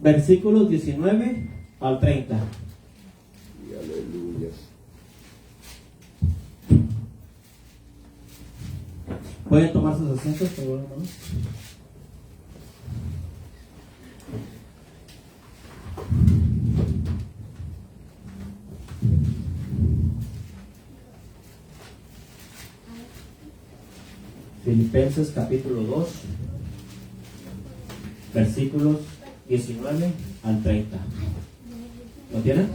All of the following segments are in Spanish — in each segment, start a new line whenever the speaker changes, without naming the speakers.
versículos 19 al 30.
Aleluya.
Pueden tomar sus asientos, por favor, hermanos. Filipenses capítulo 2, versículos 19 al 30. ¿Lo tienen?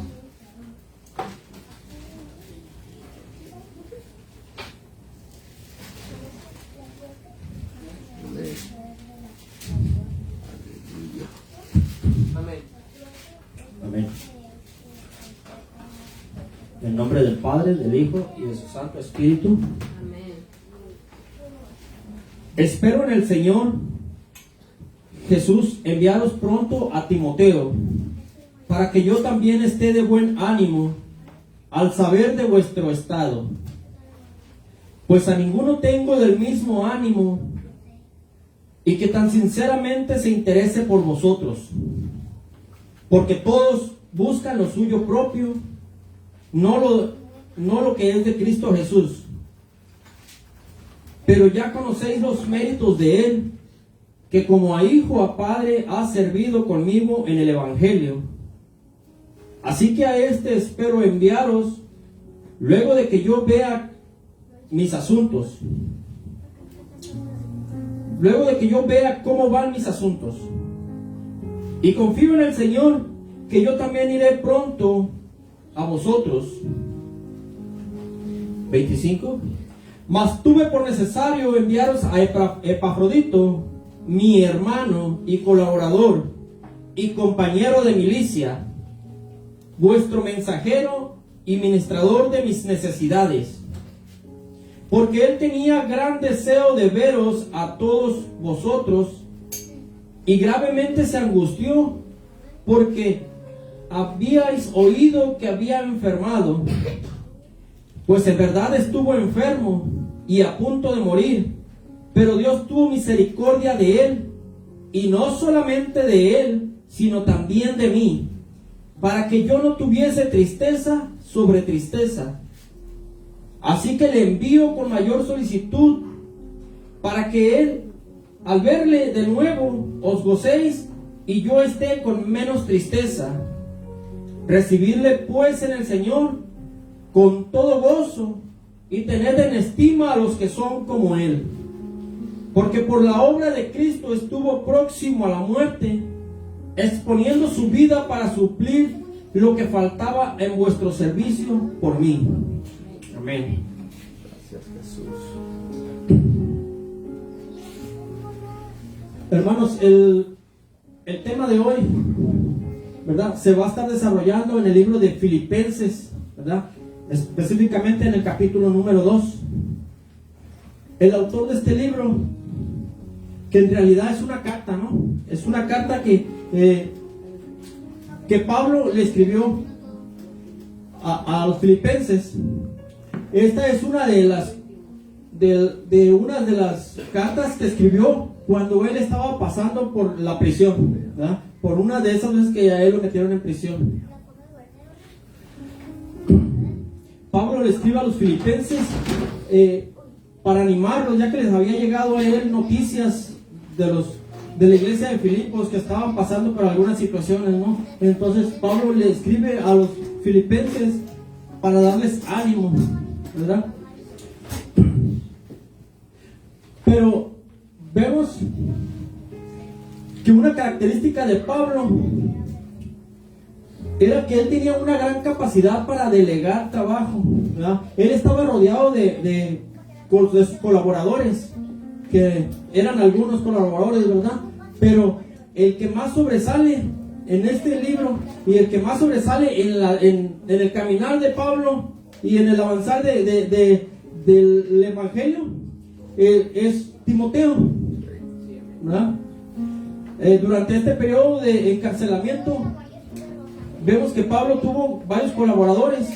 Amén.
Amén. En nombre del Padre, del Hijo y de su Santo Espíritu.
Amén.
Espero en el Señor Jesús enviaros pronto a Timoteo, para que yo también esté de buen ánimo al saber de vuestro estado. Pues a ninguno tengo del mismo ánimo, y que tan sinceramente se interese por vosotros, porque todos buscan lo suyo propio, no lo que es de Cristo Jesús. Pero ya conocéis los méritos de él, que como a hijo a padre ha servido conmigo en el Evangelio. Así que a este espero enviaros luego de que yo vea mis asuntos. Luego de que yo vea cómo van mis asuntos. Y confío en el Señor que yo también iré pronto a vosotros. 25. Mas tuve por necesario enviaros a Epafrodito, mi hermano y colaborador y compañero de milicia, vuestro mensajero y ministrador de mis necesidades, porque él tenía gran deseo de veros a todos vosotros, y gravemente se angustió, porque habíais oído que había enfermado, pues en verdad estuvo enfermo y a punto de morir. Pero Dios tuvo misericordia de él, y no solamente de él, sino también de mí, para que yo no tuviese tristeza sobre tristeza. Así que le envío con mayor solicitud, para que él, al verle de nuevo, os gocéis, y yo esté con menos tristeza. Recibidle pues en el Señor con todo gozo, y tened en estima a los que son como él. Porque por la obra de Cristo estuvo próximo a la muerte, exponiendo su vida para suplir lo que faltaba en vuestro servicio por mí. Amén.
Gracias, Jesús.
Hermanos, el tema de hoy, ¿verdad?, se va a estar desarrollando en el libro de Filipenses, ¿verdad?, específicamente en el capítulo número 2. El autor de este libro, que en realidad es una carta, ¿no? Es una carta que Pablo le escribió a los filipenses. Esta es una de las cartas que escribió cuando él estaba pasando por la prisión, ¿verdad? Por una de esas veces que a él lo metieron en prisión. Pablo le escribe a los filipenses para animarlos, ya que les había llegado a él noticias de la iglesia de Filipos que estaban pasando por algunas situaciones, ¿no? Entonces Pablo le escribe a los filipenses para darles ánimo, ¿verdad? Pero vemos que una característica de Pablo era que él tenía una gran capacidad para delegar trabajo, ¿verdad? Él estaba rodeado de sus colaboradores, que eran algunos colaboradores, ¿verdad? Pero el que más sobresale en este libro, y el que más sobresale en el caminar de Pablo y en el avanzar del Evangelio, es Timoteo, ¿verdad? Durante este periodo de encarcelamiento, vemos que Pablo tuvo varios colaboradores,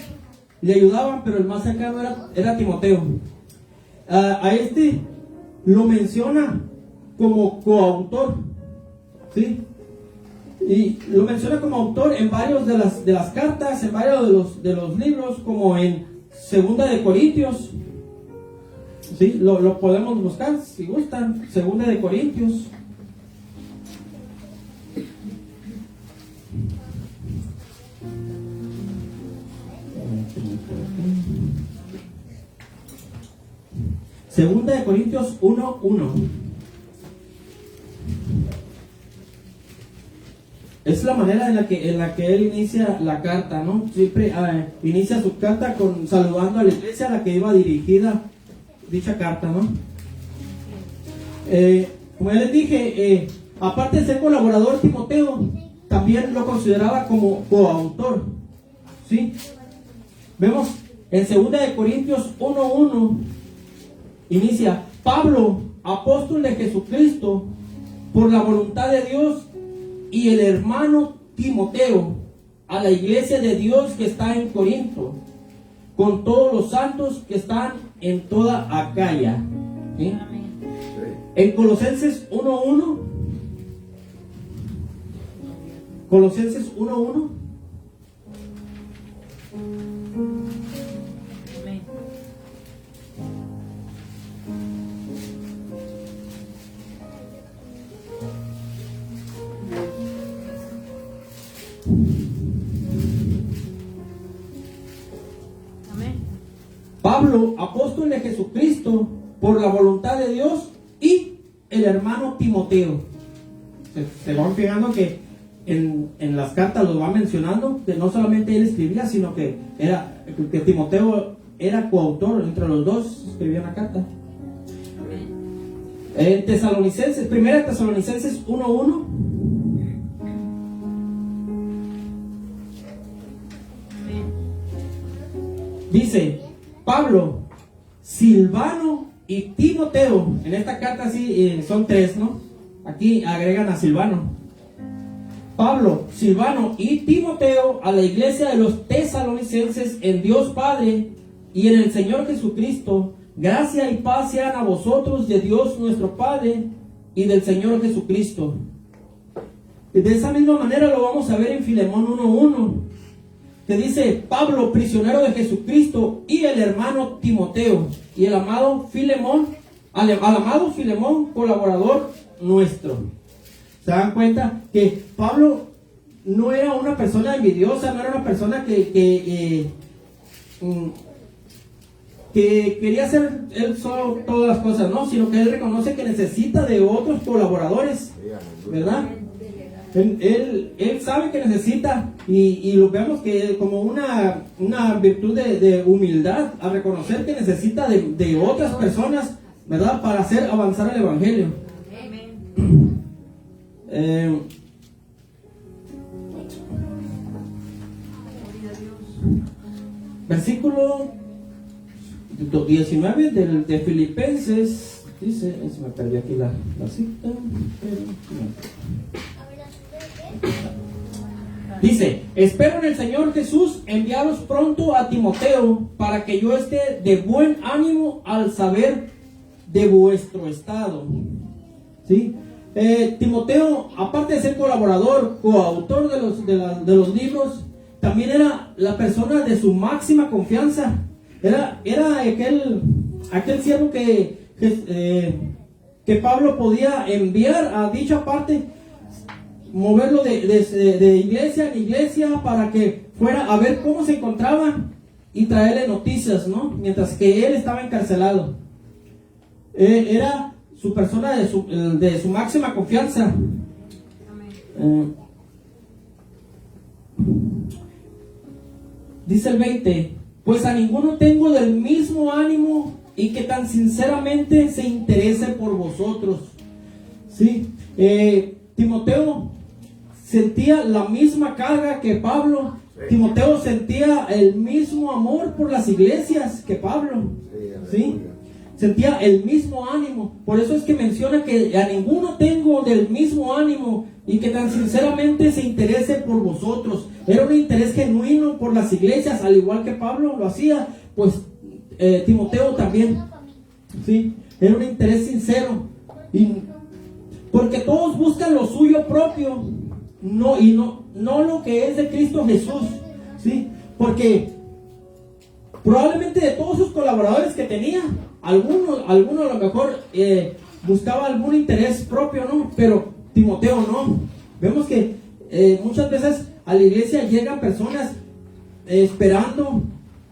le ayudaban, pero el más cercano era Timoteo. A este lo menciona como coautor, ¿sí? Y lo menciona como autor en varios de las cartas, en varios de los libros, como en Segunda de Corintios. Sí, lo podemos buscar si gustan. Segunda de Corintios. Segunda de Corintios 1:1. Es la manera en la que él inicia la carta, ¿no? Siempre inicia su carta saludando a la iglesia a la que iba dirigida dicha carta, ¿no? Como ya les dije, aparte de ser colaborador, Timoteo también lo consideraba como coautor, ¿sí? Vemos en 2 de Corintios 1:1 inicia: Pablo, apóstol de Jesucristo, por la voluntad de Dios, y el hermano Timoteo, a la iglesia de Dios que está en Corinto, con todos los santos que están en toda Acaya. ¿Sí? En Colosenses 1:1, Colosenses 1:1. Pablo, apóstol de Jesucristo, por la voluntad de Dios, y el hermano Timoteo. Se van fijando que en las cartas los va mencionando, que no solamente él escribía, sino que Timoteo era coautor, entre los dos escribían la carta. En Tesalonicenses, 1 Tesalonicenses 1:1. Dice: Pablo, Silvano y Timoteo. En esta carta sí son tres, ¿no? Aquí agregan a Silvano. Pablo, Silvano y Timoteo, a la iglesia de los tesalonicenses, en Dios Padre y en el Señor Jesucristo, gracia y paz sean a vosotros de Dios nuestro Padre y del Señor Jesucristo. De esa misma manera lo vamos a ver en Filemón 1:1, que dice: Pablo, prisionero de Jesucristo, y el hermano Timoteo, y el amado Filemón, al amado Filemón, colaborador nuestro. ¿Se dan cuenta que Pablo no era una persona envidiosa, no era una persona que quería hacer él solo todas las cosas, no, sino que él reconoce que necesita de otros colaboradores, ¿verdad? Él sabe que necesita, y lo vemos que como una virtud de humildad, a reconocer que necesita de otras personas, ¿verdad?, para hacer avanzar el evangelio. Versículo 19 de Filipenses dice, se me perdió aquí la cita, pero dice: espero en el Señor Jesús enviaros pronto a Timoteo, para que yo esté de buen ánimo al saber de vuestro estado. ¿Sí? Timoteo, aparte de ser colaborador, coautor de los libros, también era la persona de su máxima confianza. Era aquel siervo que Pablo podía enviar a dicha parte, moverlo de iglesia en iglesia para que fuera a ver cómo se encontraba y traerle noticias, ¿no? Mientras que él estaba encarcelado. Era su persona de su máxima confianza. Dice el 20: pues a ninguno tengo del mismo ánimo y que tan sinceramente se interese por vosotros. ¿Sí? Timoteo sentía la misma carga que Pablo. Timoteo sentía el mismo amor por las iglesias que Pablo. ¿Sí? Sentía el mismo ánimo. Por eso es que menciona que a ninguno tengo del mismo ánimo y que tan sinceramente se interese por vosotros. Era un interés genuino por las iglesias, al igual que Pablo lo hacía, pues Timoteo también. ¿Sí? Era un interés sincero. Porque todos buscan lo suyo propio no lo que es de Cristo Jesús, ¿sí? Porque probablemente de todos sus colaboradores que tenía, algunos a lo mejor buscaba algún interés propio, ¿no? Pero Timoteo no. Vemos que muchas veces a la iglesia llegan personas esperando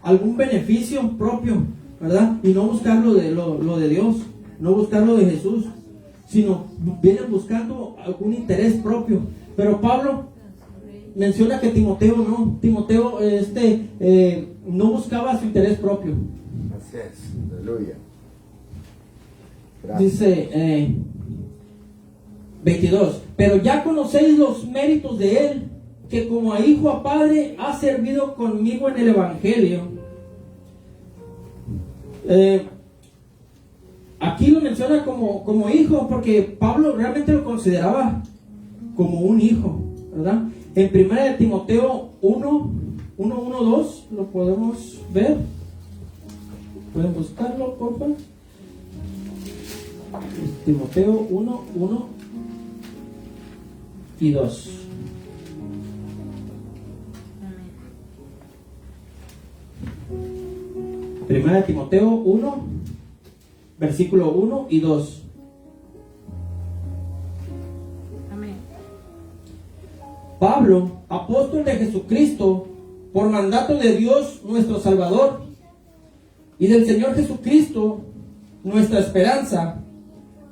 algún beneficio propio, ¿verdad? Y no buscar lo de Dios, no buscar lo de Jesús, sino vienen buscando algún interés propio. Pero Pablo menciona que Timoteo no. Timoteo no buscaba su interés propio.
Así es, aleluya. Gracias.
Dice 22, pero ya conocéis los méritos de él, que como a hijo a padre ha servido conmigo en el evangelio. Aquí lo menciona como hijo, porque Pablo realmente lo consideraba como un hijo, ¿verdad? En 1 de Timoteo 2 lo podemos ver. Pueden buscarlo, por favor. Timoteo 1 y 2. Primera de Timoteo 1, versículo 1 y 2.
Amén.
Pablo, apóstol de Jesucristo, por mandato de Dios nuestro Salvador y del Señor Jesucristo, nuestra esperanza,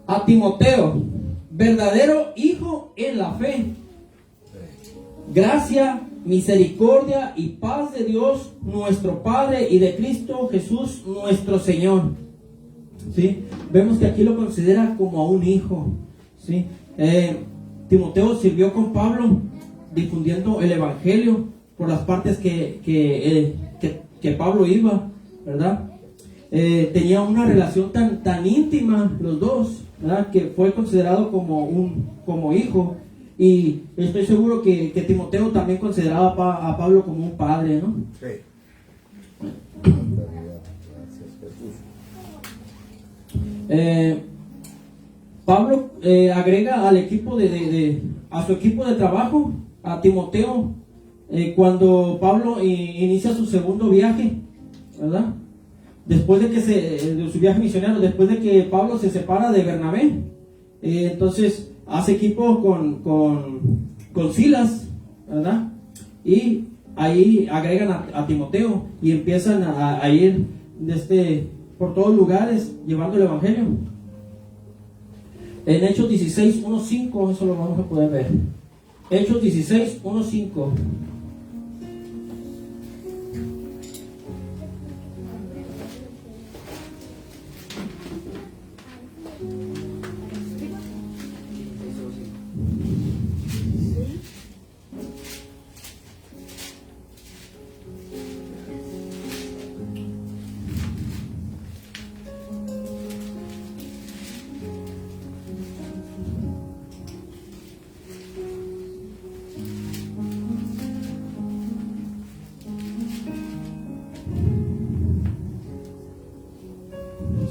a Timoteo, verdadero hijo en la fe. Gracia, misericordia y paz de Dios nuestro Padre y de Cristo Jesús nuestro Señor. ¿Sí? Vemos que aquí lo considera como a un hijo. ¿Sí? Timoteo sirvió con Pablo difundiendo el evangelio por las partes que Pablo iba, ¿verdad? Tenía una relación tan íntima los dos, ¿verdad? Que fue considerado como hijo. Y estoy seguro que Timoteo también consideraba a Pablo como un padre, ¿no?
Sí. Gracias, Jesús.
Pablo agrega al equipo a su equipo de trabajo a Timoteo cuando Pablo inicia su segundo viaje, ¿verdad? Después de su viaje misionero, después de que Pablo se separa de Bernabé, entonces hace equipo con Silas, ¿verdad? Y ahí agregan a Timoteo y empiezan a ir por todos lugares llevando el evangelio. En Hechos 16, 1, 5, eso lo vamos a poder ver. Hechos 16, 1, 5.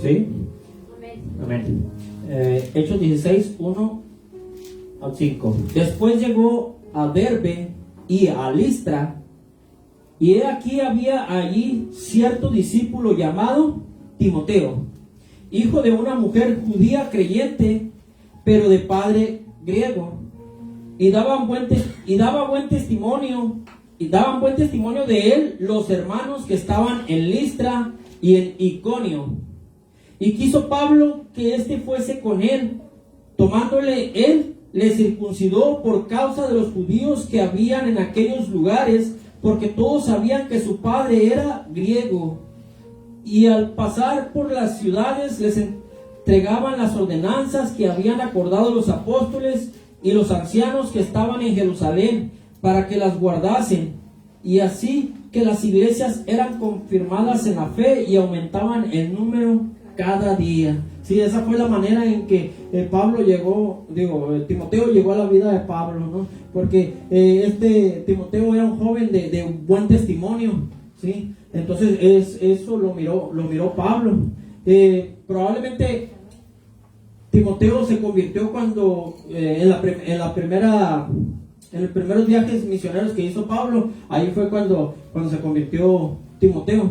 ¿Sí? Amén. Hechos 16, 1 al 5. Después llegó a Derbe y a Listra, y he aquí había allí cierto discípulo llamado Timoteo, hijo de una mujer judía creyente, pero de padre griego, y daban buen testimonio de él los hermanos que estaban en Listra y en Iconio. Y quiso Pablo que éste fuese con él. Tomándole él, le circuncidó por causa de los judíos que habían en aquellos lugares, porque todos sabían que su padre era griego. Y al pasar por las ciudades les entregaban las ordenanzas que habían acordado los apóstoles y los ancianos que estaban en Jerusalén, para que las guardasen. Y así que las iglesias eran confirmadas en la fe y aumentaban en número cada día. Sí, esa fue la manera en que Timoteo llegó a la vida de Pablo, ¿no? Porque Timoteo era un joven de buen testimonio, ¿sí? Entonces eso lo miró Pablo. Probablemente Timoteo se convirtió cuando en la primera en los primeros viajes misioneros que hizo Pablo, ahí fue cuando se convirtió Timoteo.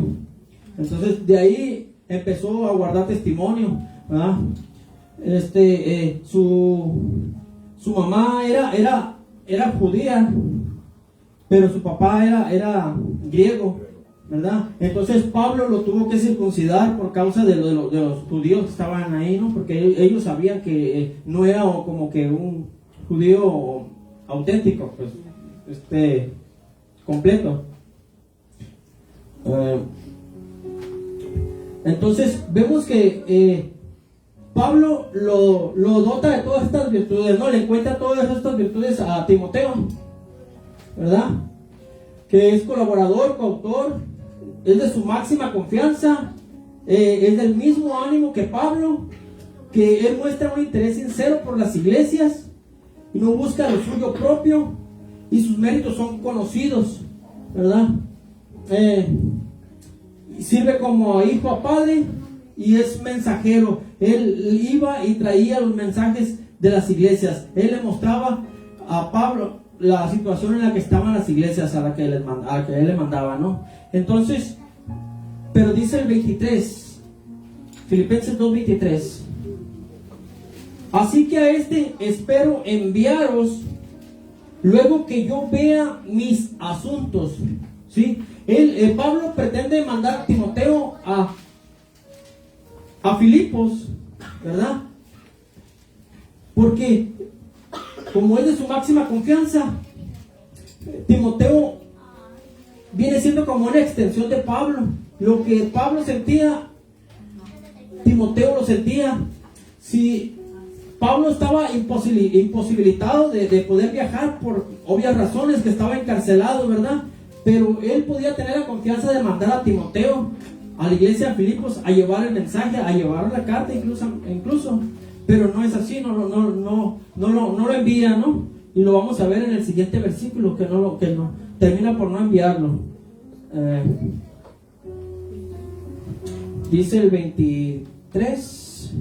Entonces de ahí empezó a guardar testimonio, ¿verdad? Su mamá era judía, pero su papá era griego, ¿verdad? Entonces Pablo lo tuvo que circuncidar por causa de los judíos que estaban ahí, ¿no? Porque ellos sabían que no era como que un judío auténtico, pues, completo. Entonces vemos que Pablo lo dota de todas estas virtudes, ¿no? Le encuentra todas estas virtudes a Timoteo, ¿verdad? Que es colaborador, coautor, es de su máxima confianza, es del mismo ánimo que Pablo, que él muestra un interés sincero por las iglesias y no busca lo suyo propio, y sus méritos son conocidos, ¿verdad? Sirve como hijo a padre y es mensajero. Él iba y traía los mensajes de las iglesias. Él le mostraba a Pablo la situación en la que estaban las iglesias a la que él le mandaba, ¿no? Entonces, pero dice el 23, Filipenses 2:23: así que a espero enviaros luego que yo vea mis asuntos, ¿sí? Pablo pretende mandar a Timoteo a Filipos, ¿verdad? Porque como es de su máxima confianza, Timoteo viene siendo como una extensión de Pablo. Lo que Pablo sentía, Timoteo lo sentía. Si Pablo estaba imposibilitado de poder viajar por obvias razones, que estaba encarcelado, ¿verdad? Pero él podía tener la confianza de mandar a Timoteo a la iglesia de Filipos a llevar el mensaje, a llevar la carta incluso. Pero no es así, no lo envía, ¿no? Y lo vamos a ver en el siguiente versículo, que no termina por no enviarlo. Dice el 23: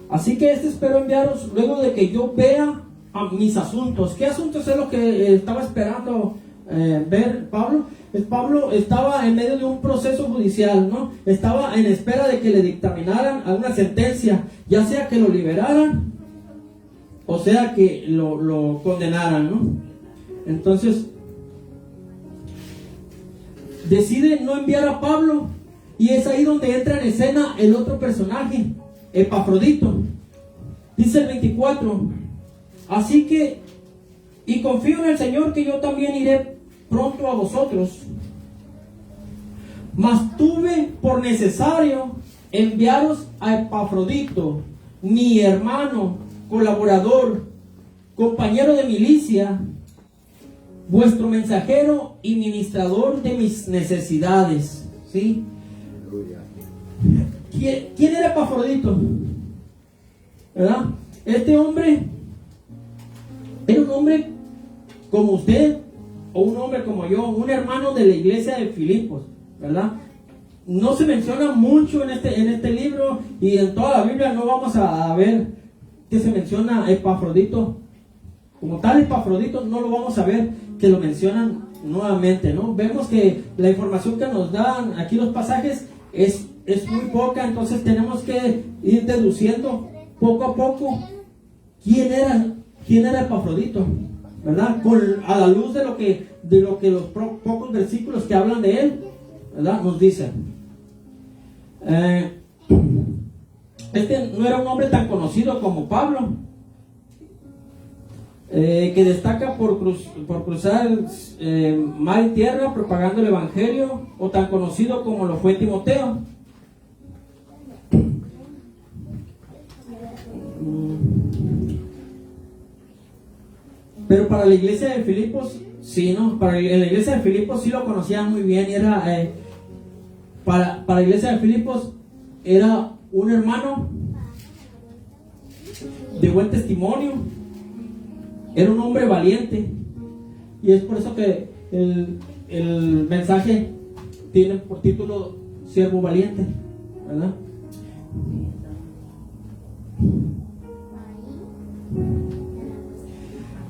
así que espero enviaros luego de que yo vea a mis asuntos. ¿Qué asuntos es lo que estaba esperando ver Pablo? Pablo estaba en medio de un proceso judicial, ¿no? Estaba en espera de que le dictaminaran alguna sentencia, ya sea que lo liberaran o sea que lo condenaran, ¿no? Entonces decide no enviar a Pablo, y es ahí donde entra en escena el otro personaje, Epafrodito. Dice el 24: así que, y confío en el Señor que yo también iré pronto a vosotros, mas tuve por necesario enviaros a Epafrodito, mi hermano, colaborador, compañero de milicia, vuestro mensajero y ministrador de mis necesidades, ¿sí? ¿Quién era Epafrodito? ¿Verdad? Este hombre era un hombre como usted o un hombre como yo, un hermano de la iglesia de Filipos, ¿verdad? No se menciona mucho en este libro, y en toda la Biblia no vamos a ver que se menciona Epafrodito como tal. Epafrodito no lo vamos a ver que lo mencionan nuevamente, ¿no? Vemos que la información que nos dan aquí los pasajes es muy poca, entonces tenemos que ir deduciendo poco a poco quién era Epafrodito, ¿verdad? A la luz de lo que los pocos versículos que hablan de él, ¿verdad?, nos dicen. Este no era un hombre tan conocido como Pablo, que destaca por cruzar mar y tierra propagando el evangelio, o tan conocido como lo fue Timoteo. Pero para la iglesia de Filipos, sí, ¿no? En la iglesia de Filipos sí lo conocían muy bien, y era para la iglesia de Filipos era un hermano de buen testimonio, era un hombre valiente, y es por eso que el mensaje tiene por título Siervo Valiente, ¿verdad?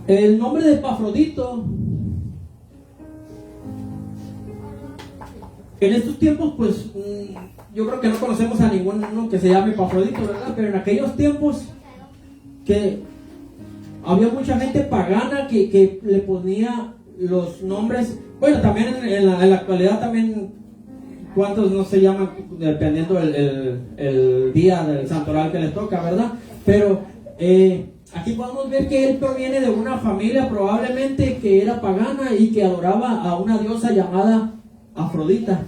El nombre de Epafrodito, en estos tiempos, pues yo creo que no conocemos a ninguno que se llame Epafrodito, ¿verdad? Pero en aquellos tiempos que había mucha gente pagana que le ponía los nombres. Bueno, también en la actualidad también, cuántos no se llaman dependiendo el día del santoral que les toca, ¿verdad? Pero aquí podemos ver que él proviene de una familia probablemente que era pagana y que adoraba a una diosa llamada Afrodita,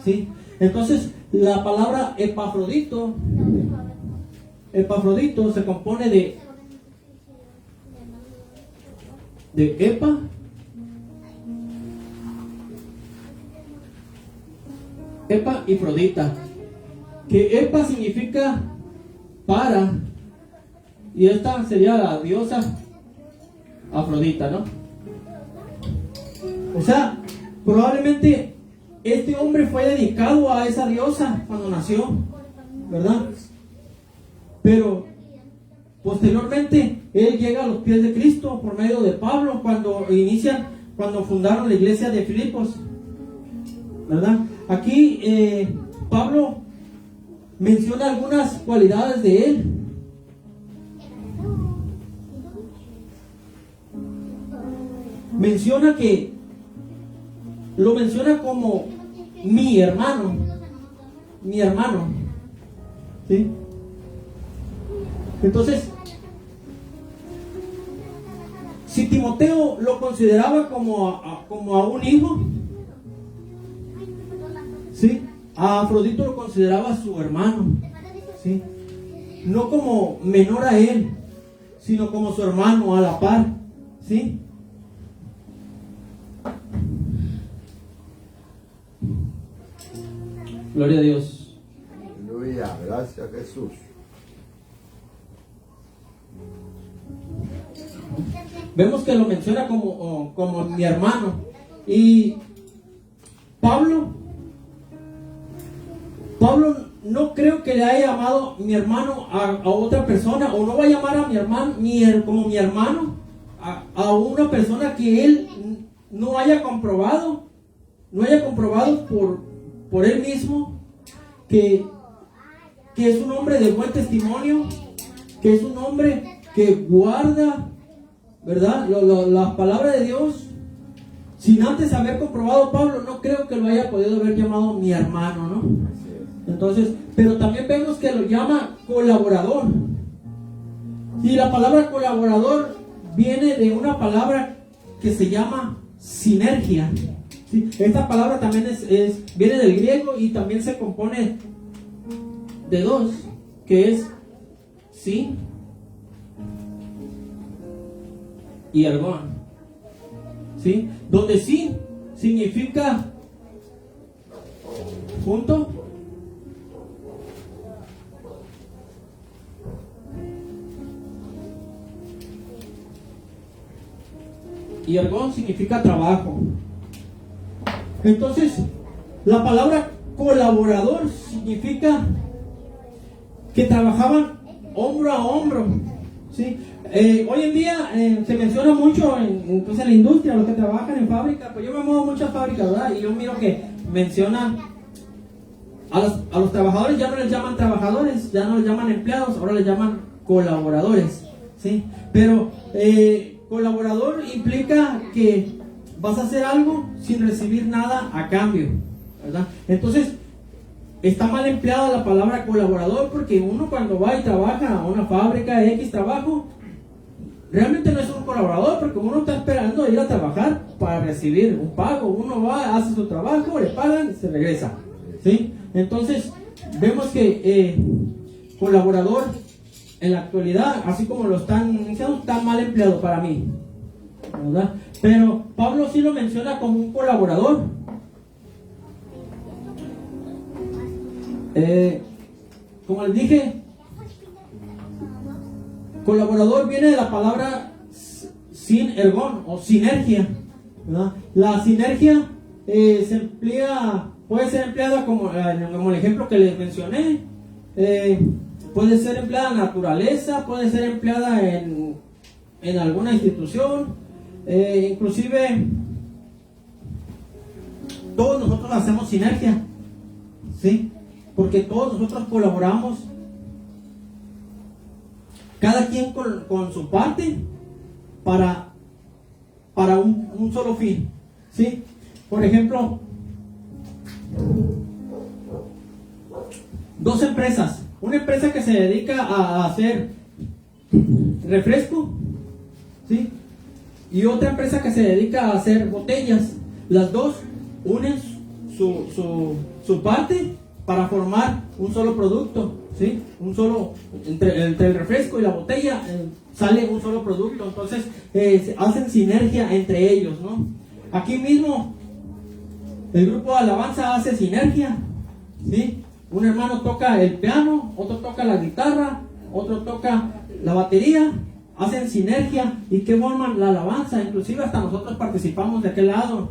¿sí? Entonces la palabra Epafrodito se compone de Epa y Afrodita, que Epa significa para, y esta sería la diosa Afrodita, ¿no? O sea, probablemente este hombre fue dedicado a esa diosa cuando nació, ¿verdad? Pero posteriormente él llega a los pies de Cristo por medio de Pablo cuando fundaron la iglesia de Filipos, ¿verdad? Aquí Pablo menciona algunas cualidades de él. Lo menciona como mi hermano, ¿sí? Entonces, si Timoteo lo consideraba como a un hijo, ¿sí? A Afrodito lo consideraba su hermano, ¿sí? No como menor a él, sino como su hermano a la par, ¿sí? Gloria a Dios.
Aleluya, gracias Jesús.
Vemos que lo menciona como mi hermano. Y Pablo no creo que le haya llamado mi hermano a otra persona, o no va a llamar a mi hermano como mi hermano a una persona que él no haya comprobado por él mismo que es un hombre de buen testimonio, que es un hombre que guarda, ¿verdad?, la palabra de Dios. Sin antes haber comprobado Pablo, no creo que lo haya podido haber llamado mi hermano, ¿no? Entonces, pero también vemos que lo llama colaborador. Y la palabra colaborador viene de una palabra que se llama sinergia. ¿Sí? Esta palabra también viene del griego y también se compone de dos, que es sí y ergón, ¿sí? Donde sí significa junto, y ergón significa trabajo. Entonces, la palabra colaborador significa que trabajaban hombro a hombro, ¿sí? Hoy en día se menciona mucho en la industria, los que trabajan en fábrica. Pues yo me muevo a muchas fábricas, ¿verdad? Y yo miro que mencionan a los trabajadores, ya no les llaman trabajadores, ya no les llaman empleados, ahora les llaman colaboradores, ¿sí? Pero colaborador implica que vas a hacer algo sin recibir nada a cambio, ¿verdad? Entonces, está mal empleada la palabra colaborador, porque uno cuando va y trabaja a una fábrica X trabajo, realmente no es un colaborador, porque uno está esperando ir a trabajar para recibir un pago. Uno va, hace su trabajo, le pagan y se regresa, ¿sí? Entonces, vemos que colaborador en la actualidad, así como lo están diciendo, está mal empleado para mí, ¿verdad? Pero Pablo sí lo menciona como un colaborador. Como les dije, colaborador viene de la palabra ergón o sinergia, ¿verdad? La sinergia se emplea, puede ser empleada como el ejemplo que les mencioné, puede ser empleada en naturaleza, puede ser empleada en en alguna institución, inclusive todos nosotros hacemos sinergia, ¿sí? Porque todos nosotros colaboramos, cada quien con su parte para un solo fin, ¿sí? Por ejemplo, dos empresas, una empresa que se dedica a hacer refresco, ¿sí? Y otra empresa que se dedica a hacer botellas. Las dos unen su parte para formar un solo producto, ¿sí? Un solo, entre el refresco y la botella sale un solo producto. Entonces hacen sinergia entre ellos, ¿no? Aquí mismo el grupo de alabanza hace sinergia, ¿sí? Un hermano toca el piano, otro toca la guitarra, otro toca la batería, hacen sinergia y que forman la alabanza. Inclusive hasta nosotros participamos de aquel lado,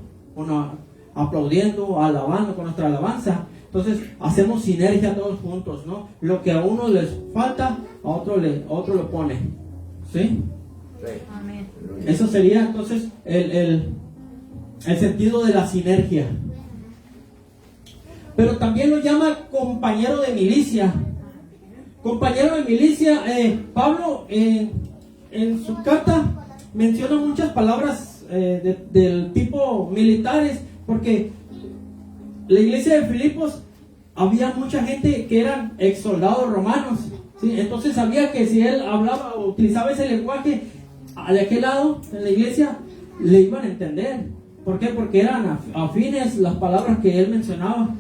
aplaudiendo, alabando con nuestra alabanza. Entonces hacemos sinergia todos juntos, ¿no? Lo que a uno les falta, a otro lo pone, ¿sí?
Amén.
Eso sería entonces el sentido de la sinergia. Pero también lo llama compañero de milicia. Compañero de milicia, Pablo en su carta menciona muchas palabras del tipo militares, porque la iglesia de Filipos había mucha gente que eran ex soldados romanos, ¿sí? Entonces sabía que si él hablaba o utilizaba ese lenguaje de aquel lado en la iglesia, le iban a entender. ¿Por qué? Porque eran afines las palabras que él mencionaba.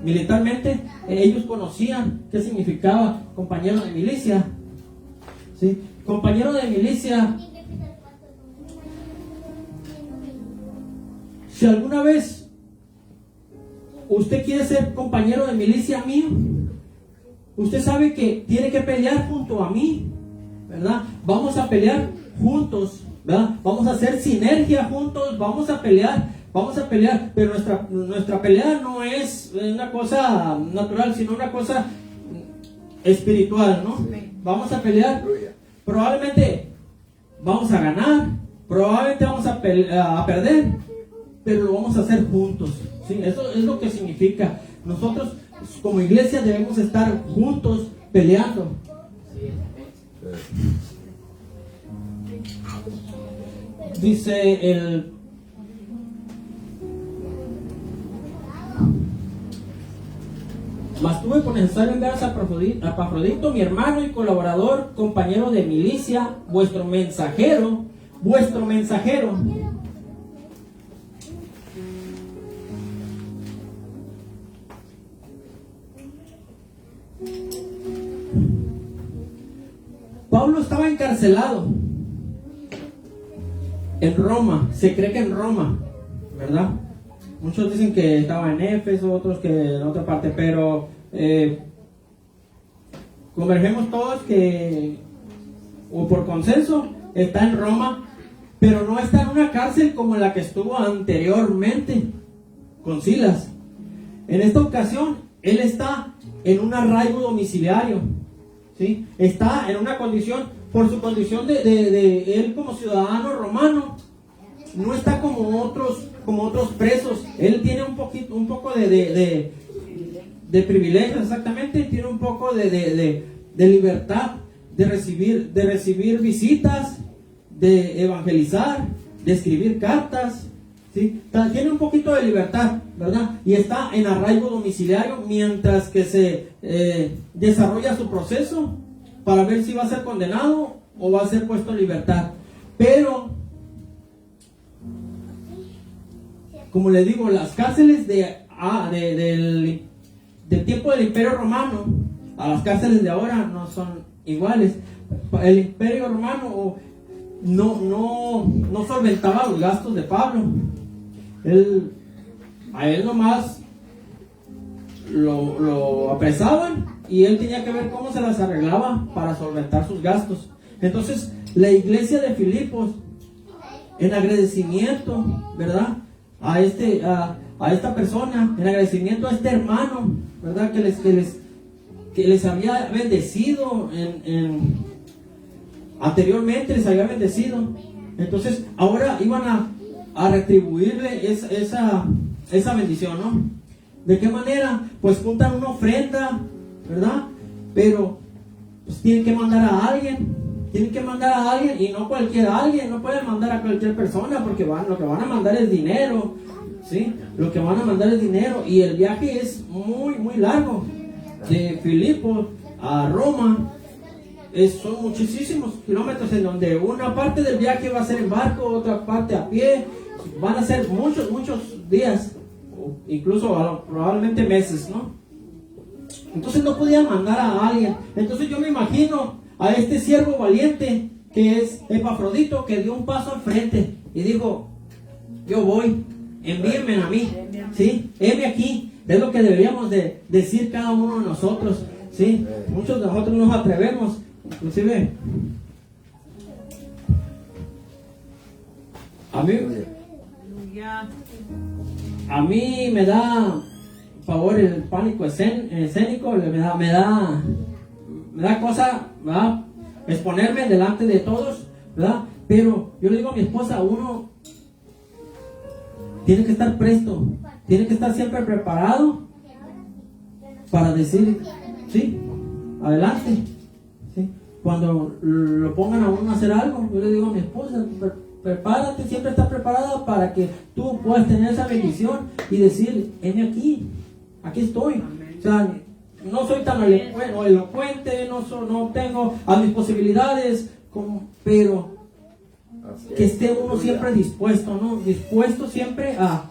Militarmente, ellos conocían qué significaba compañero de milicia, ¿sí? Compañero de milicia. Si alguna vez usted quiere ser compañero de milicia mío, usted sabe que tiene que pelear junto a mí, ¿verdad? Vamos a pelear juntos, ¿verdad? Vamos a hacer sinergia juntos, vamos a pelear, pero nuestra pelea no es una cosa natural, sino una cosa espiritual, ¿no? Vamos a pelear, probablemente vamos a ganar, probablemente vamos a perder, pero lo vamos a hacer juntos, ¿sí? Eso es lo que significa. Nosotros como iglesia debemos estar juntos peleando. Dice el mas tuve por necesario enviaros a Epafrodito, mi hermano y colaborador, compañero de milicia, vuestro mensajero. Pablo estaba encarcelado en Roma, se cree que en Roma, ¿verdad? Muchos dicen que estaba en Éfeso, otros que en otra parte, pero convergemos todos que, o por consenso, está en Roma, pero no está en una cárcel como la que estuvo anteriormente con Silas. En esta ocasión, él está en un arraigo domiciliario, ¿sí? Está en una condición, por su condición de él como ciudadano romano, no está como otros presos. Él tiene un poco de privilegios, exactamente. Tiene un poco de libertad de recibir visitas, de evangelizar, de escribir cartas, ¿sí? Tiene un poquito de libertad, ¿verdad? Y está en arraigo domiciliario mientras que se desarrolla su proceso para ver si va a ser condenado o va a ser puesto en libertad. Pero como le digo, las cárceles del tiempo del Imperio Romano a las cárceles de ahora no son iguales. El Imperio Romano no solventaba los gastos de Pablo. A él nomás lo apresaban y él tenía que ver cómo se las arreglaba para solventar sus gastos. Entonces, la iglesia de Filipos, en agradecimiento, ¿verdad?, a esta persona, en agradecimiento a este hermano, ¿verdad?, que les había bendecido anteriormente les había bendecido. Entonces ahora iban a retribuirle esa bendición, ¿no? ¿De qué manera? Pues juntan una ofrenda, ¿verdad? Pero pues tienen que mandar a alguien. Tienen que mandar a alguien, y no cualquier alguien. No pueden mandar a cualquier persona, porque lo que van a mandar es dinero, ¿sí? Lo que van a mandar es dinero. Y el viaje es muy, muy largo. De Filipos a Roma son muchísimos kilómetros, en donde una parte del viaje va a ser en barco, otra parte a pie. Van a ser muchos días, o incluso probablemente meses, ¿no? Entonces no podían mandar a alguien. Entonces yo me imagino a este siervo valiente, que es Epafrodito, que dio un paso al frente y dijo: yo voy, envíenme a mí, ¿sí? Heme aquí. Es lo que deberíamos de decir cada uno de nosotros, ¿sí? Muchos de nosotros nos atrevemos, inclusive a mí me da favor el pánico escénico, me da cosa, ¿verdad?, exponerme delante de todos, ¿verdad? Pero yo le digo a mi esposa: uno tiene que estar presto, tiene que estar siempre preparado para decir sí, adelante, ¿sí? Cuando lo pongan a uno a hacer algo, yo le digo a mi esposa: prepárate, siempre está preparada para que tú puedas tener esa bendición y decir: heme aquí estoy. O sea, no soy tan elocuente, no tengo a mis posibilidades, pero que esté uno siempre dispuesto, ¿no? Dispuesto siempre a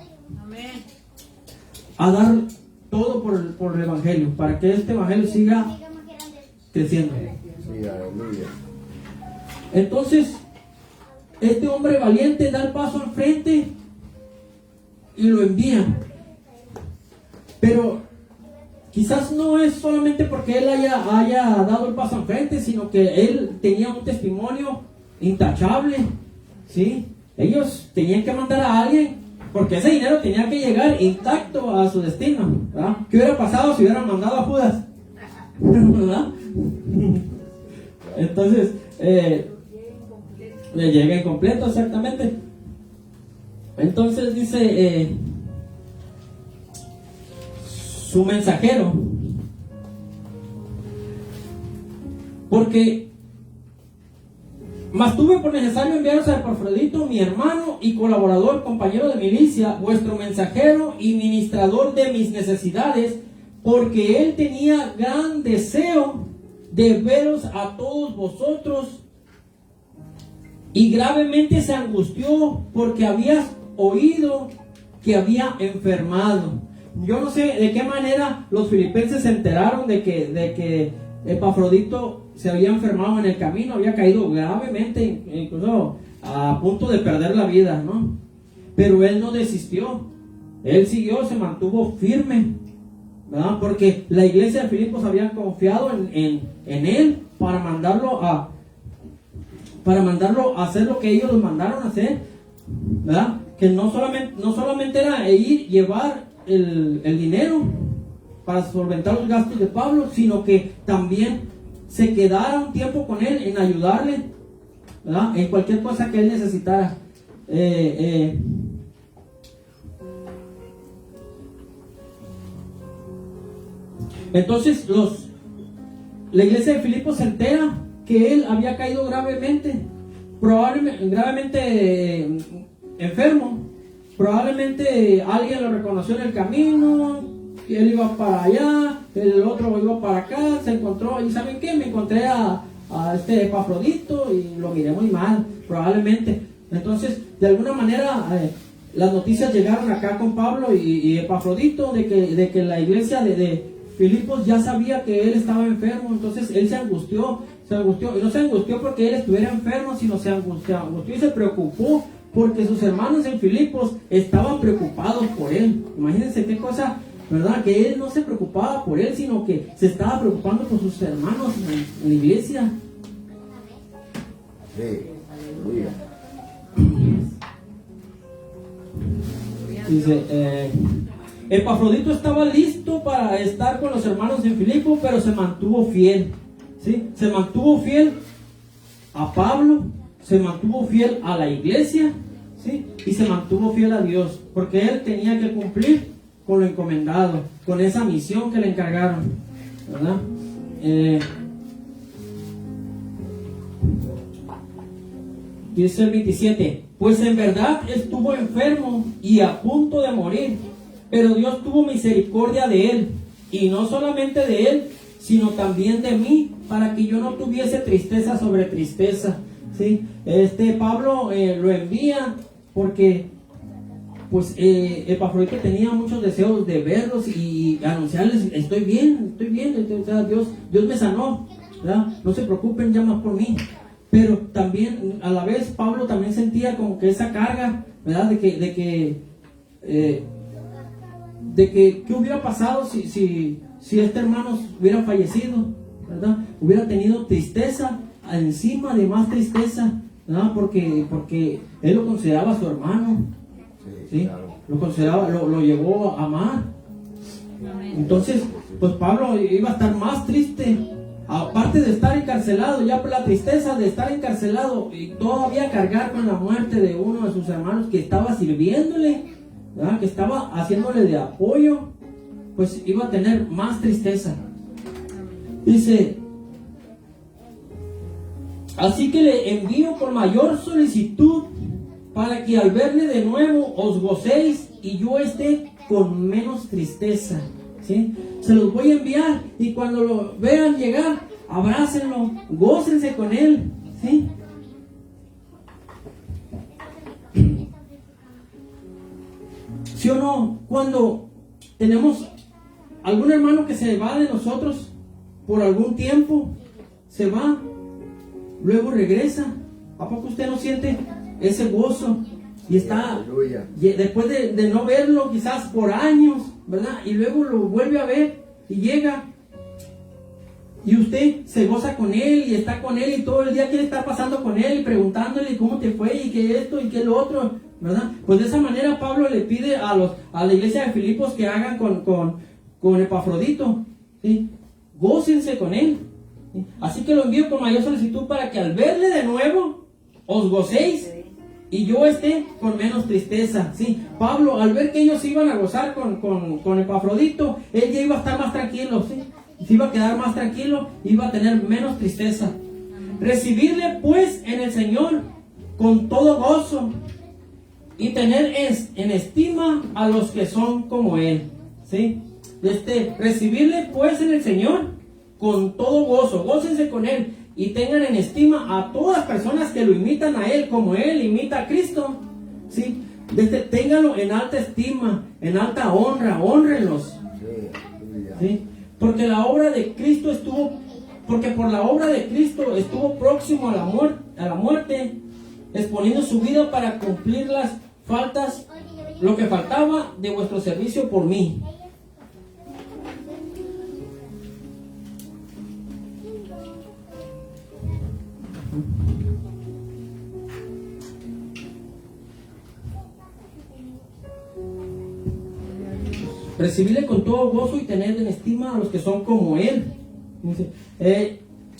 dar todo por el Evangelio, para que este Evangelio siga creciendo.
Sí, aleluya.
Entonces, este hombre valiente da el paso al frente y lo envía. Pero quizás no es solamente porque él haya dado el paso al frente, sino que él tenía un testimonio intachable, ¿sí? Ellos tenían que mandar a alguien, porque ese dinero tenía que llegar intacto a su destino, ¿verdad? ¿Qué hubiera pasado si hubieran mandado a Judas? ¿Verdad? Entonces, le llega incompleto, exactamente. Entonces dice su mensajero, porque mas tuve por necesario enviaros a Epafrodito, mi hermano y colaborador, compañero de milicia, vuestro mensajero y ministrador de mis necesidades, porque él tenía gran deseo de veros a todos vosotros, y gravemente se angustió porque había oído que había enfermado. Yo no sé de qué manera los filipenses se enteraron de que Epafrodito se había enfermado en el camino, había caído gravemente, incluso a punto de perder la vida, ¿no? Pero él no desistió, él siguió, se mantuvo firme, ¿verdad? Porque la iglesia de Filipos había confiado en él para mandarlo a hacer lo que ellos los mandaron a hacer, ¿verdad? Que no solamente era llevar el dinero para solventar los gastos de Pablo, sino que también se quedara un tiempo con él en ayudarle, ¿verdad?, en cualquier cosa que él necesitara. Entonces la iglesia de Filipos se entera que él había caído gravemente enfermo. Probablemente alguien lo reconoció en el camino, y él iba para allá, el otro iba para acá, se encontró, y ¿saben qué? Me encontré a este Epafrodito y lo miré muy mal, probablemente. Entonces, de alguna manera, las noticias llegaron acá con Pablo y Epafrodito de que la iglesia de Filipos ya sabía que él estaba enfermo. Entonces él se angustió, y no se angustió porque él estuviera enfermo, sino se angustió y se preocupó porque sus hermanos en Filipos estaban preocupados por él. Imagínense qué cosa, ¿verdad? Que él no se preocupaba por él, sino que se estaba preocupando por sus hermanos en la iglesia.
Sí, aleluya.
Dice, Epafrodito estaba listo para estar con los hermanos en Filipo, pero se mantuvo fiel, ¿sí? Se mantuvo fiel a Pablo, se mantuvo fiel a la iglesia, ¿sí? Y se mantuvo fiel a Dios, porque él tenía que cumplir con lo encomendado, con esa misión que le encargaron, ¿verdad? Dice el 27, pues en verdad estuvo enfermo y a punto de morir, pero Dios tuvo misericordia de él, y no solamente de él, sino también de mí, para que yo no tuviese tristeza sobre tristeza. ¿Sí? Pablo lo envía porque pues Epafrodito tenía muchos deseos de verlos y anunciarles, estoy bien, o sea, Dios me sanó, ¿verdad? No se preocupen ya más por mí. Pero también a la vez Pablo también sentía como que esa carga, ¿verdad? De que ¿qué hubiera pasado si este hermano hubiera fallecido, ¿verdad? Hubiera tenido tristeza encima de más tristeza, ¿verdad? Porque él lo consideraba su hermano, ¿sí? Claro. Lo consideraba, lo llevó a amar. Entonces, pues Pablo iba a estar más triste, aparte de estar encarcelado, ya por la tristeza de estar encarcelado y todavía cargar con la muerte de uno de sus hermanos que estaba sirviéndole, ¿verdad? Que estaba haciéndole de apoyo, pues iba a tener más tristeza. Dice, así que le envío con mayor solicitud para que al verle de nuevo os gocéis y yo esté con menos tristeza, ¿sí? Se los voy a enviar y cuando lo vean llegar, abrácenlo, gócense con él, ¿sí? ¿Sí o no? Cuando tenemos algún hermano que se va de nosotros por algún tiempo, se va, luego regresa, ¿a poco usted no siente ese gozo? Y está, después de no verlo quizás por años, ¿verdad? Y luego lo vuelve a ver y llega y usted se goza con él y está con él y todo el día quiere estar pasando con él y preguntándole cómo te fue y qué esto y qué lo otro, ¿verdad? Pues de esa manera Pablo le pide a la iglesia de Filipos que hagan con Epafrodito, ¿sí? Gócense con él, ¿sí? Así que lo envío con mayor solicitud para que al verle de nuevo os gocéis y yo esté con menos tristeza, ¿sí? Pablo, al ver que ellos iban a gozar con Epafrodito, él ya iba a estar más tranquilo, ¿sí? Se iba a quedar más tranquilo, iba a tener menos tristeza. Recibirle pues en el Señor con todo gozo y tener en estima a los que son como él, ¿sí? Recibirle pues en el Señor con todo gozo, gócense con él y tengan en estima a todas las personas que lo imitan a él como él imita a Cristo, ¿sí? Ténganlo en alta estima, en alta honra, hónrenlos, ¿sí? Porque por la obra de Cristo estuvo próximo a la muerte, exponiendo su vida para cumplir lo que faltaba de vuestro servicio por mí. Recibirle con todo gozo y tener en estima a los que son como él.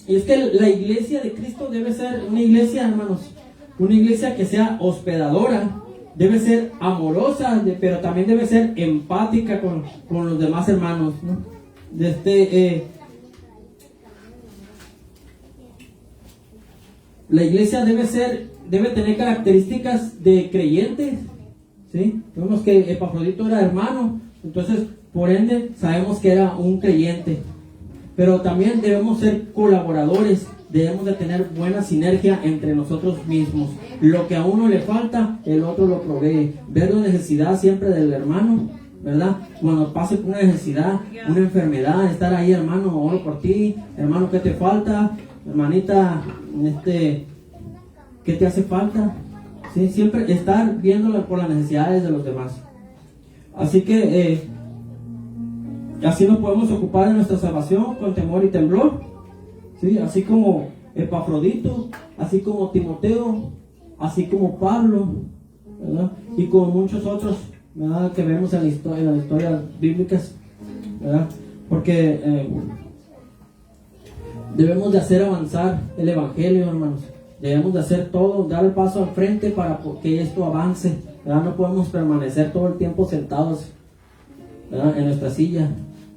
Y es que la iglesia de Cristo debe ser una iglesia, hermanos, una iglesia que sea hospedadora, debe ser amorosa, pero también debe ser empática con los demás hermanos, ¿no? La iglesia debe tener características de creyentes, ¿sí? Vemos que Epafrodito era hermano, entonces por ende sabemos que era un creyente. Pero también debemos ser colaboradores, debemos de tener buena sinergia entre nosotros mismos. Lo que a uno le falta, el otro lo provee. Ver la necesidad siempre del hermano, ¿verdad? Cuando pase una necesidad, una enfermedad, estar ahí, hermano, oro por ti, hermano, ¿qué te falta? Hermanita, ¿qué te hace falta? ¿Sí? Siempre estar viéndolo por las necesidades de los demás. Así que así nos podemos ocupar de nuestra salvación con temor y temblor, ¿sí? Así como Epafrodito, así como Timoteo, así como Pablo, ¿verdad? Y como muchos otros, ¿verdad? Que vemos en las historias bíblicas, ¿verdad? Porque debemos de hacer avanzar el evangelio, hermanos. Debemos de hacer todo, dar el paso al frente para que esto avance, ¿verdad? No podemos permanecer todo el tiempo sentados, ¿verdad?, en nuestra silla.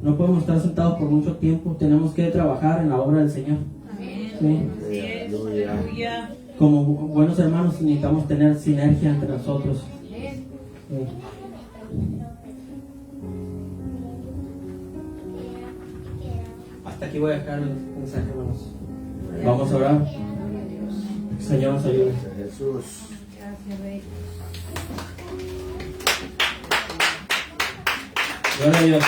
No podemos estar sentados por mucho tiempo. Tenemos que trabajar en la obra del Señor. ¿Sí?
Aleluya.
Como buenos hermanos necesitamos tener sinergia entre nosotros. Sí. Hasta aquí voy a dejar el mensaje, hermanos. Vamos a orar. Señor, nos ayude.
Jesús.
Gloria a Dios.